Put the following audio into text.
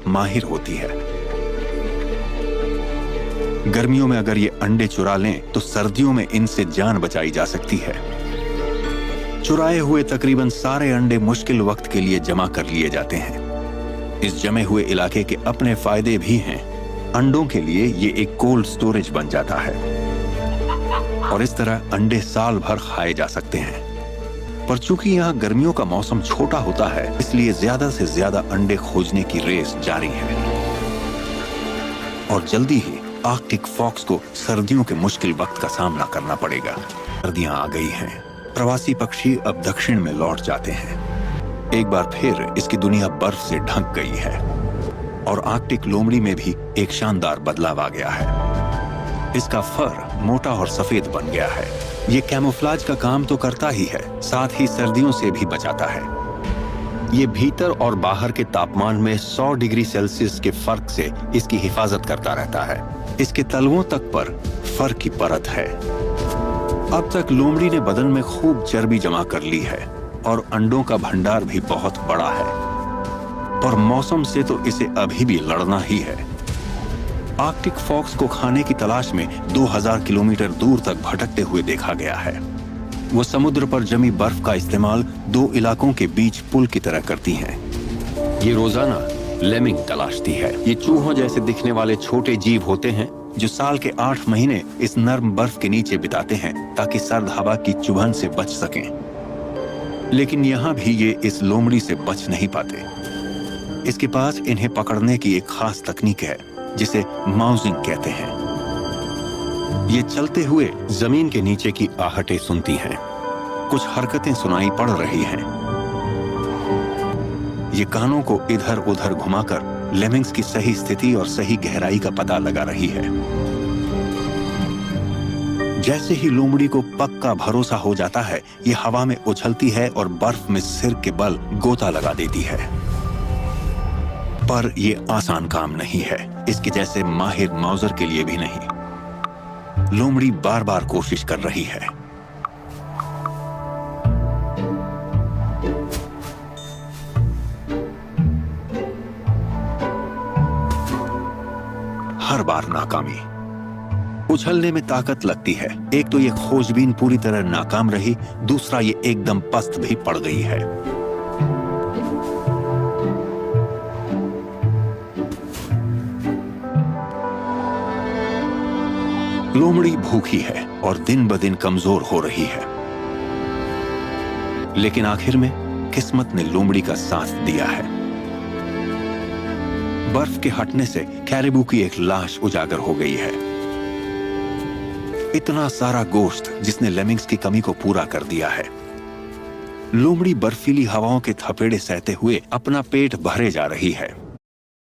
माहिर होती है। गर्मियों में अगर ये अंडे चुरा लें तो सर्दियों में इनसे जान बचाई जा सकती है। चुराए हुए तकरीबन सारे अंडे मुश्किल वक्त के लिए जमा कर लिए जाते हैं। इस जमे हुए इलाके के अपने फायदे भी हैं। अंडों के लिए ये एक कोल्ड स्टोरेज बन जाता है और इस तरह अंडे साल भर खाए जा सकते हैं। पर चूंकि यहाँ गर्मियों का मौसम छोटा होता है, इसलिए ज्यादा से ज्यादा अंडे खोजने की रेस जारी है और जल्दी ही आर्कटिक फॉक्स को सर्दियों के मुश्किल वक्त का सामना करना पड़ेगा। सर्दियां आ गई हैं। प्रवासी पक्षी अब दक्षिण में लौट जाते हैं। एक बार फिर इसकी दुनिया बर्फ से ढक गई है और आर्कटिक लोमड़ी में भी एक शानदार बदलाव आ गया है। इसका फर मोटा और सफेद बन गया है। ये कैमोफ्लाज का काम तो करता ही है, साथ ही सर्दियों से भी बचाता है। ये भीतर और बाहर के तापमान में 100 डिग्री सेल्सियस के फर्क से इसकी हिफाजत करता रहता है। इसके तलवों तक पर फर की परत है। अब तक लोमड़ी ने बदन में खूब चर्बी जमा कर ली है और अंडों का भंडार भी बहुत बड़ा है, पर मौसम से तो इसे अभी भी लड़ना ही है। आर्कटिक फॉक्स को खाने की तलाश में 2000 किलोमीटर दूर तक भटकते हुए देखा गया है। वो समुद्र पर जमी बर्फ का इस्तेमाल दो इलाकों के बीच पुल की तरह करती हैं। ये रोजाना लेमिंग तलाशती है। ये चूहों जैसे दिखने वाले छोटे जीव होते हैं जो साल के 8 महीने इस नर्म बर्फ के नीचे बिताते हैं ताकि सर्द हवा की चुभन से बच सकें। लेकिन यहाँ भी ये इस लोमड़ी से बच नहीं पाते। इसके पास इन्हें पकड़ने की एक खास तकनीक है जिसे माउजिंग कहते हैं। ये चलते हुए जमीन के नीचे की आहटें सुनती हैं। कुछ हरकतें सुनाई पड़ रही हैं। ये कानों को इधर उधर घुमाकर लेमिंग्स की सही स्थिति और सही गहराई का पता लगा रही है। जैसे ही लोमड़ी को पक्का भरोसा हो जाता है, ये हवा में उछलती है और बर्फ में सिर के बल गोता लगा देती है। पर यह आसान काम नहीं है, इसके जैसे माहिर माउजर के लिए भी नहीं। लोमड़ी बार बार कोशिश कर रही है। हर बार नाकामी। उछलने में ताकत लगती है। एक तो ये खोजबीन पूरी तरह नाकाम रही, दूसरा ये एकदम पस्त भी पड़ गई है। लोमड़ी भूखी है और दिन ब दिन कमजोर हो रही है। लेकिन आखिर में किस्मत ने लोमड़ी का साथ दिया है। बर्फ के हटने से कैरिबू की एक लाश उजागर हो गई है। इतना सारा गोश्त जिसने लेमिंग्स की कमी को पूरा कर दिया है। लोमड़ी बर्फीली हवाओं के थपेड़े सहते हुए अपना पेट भरे जा रही है।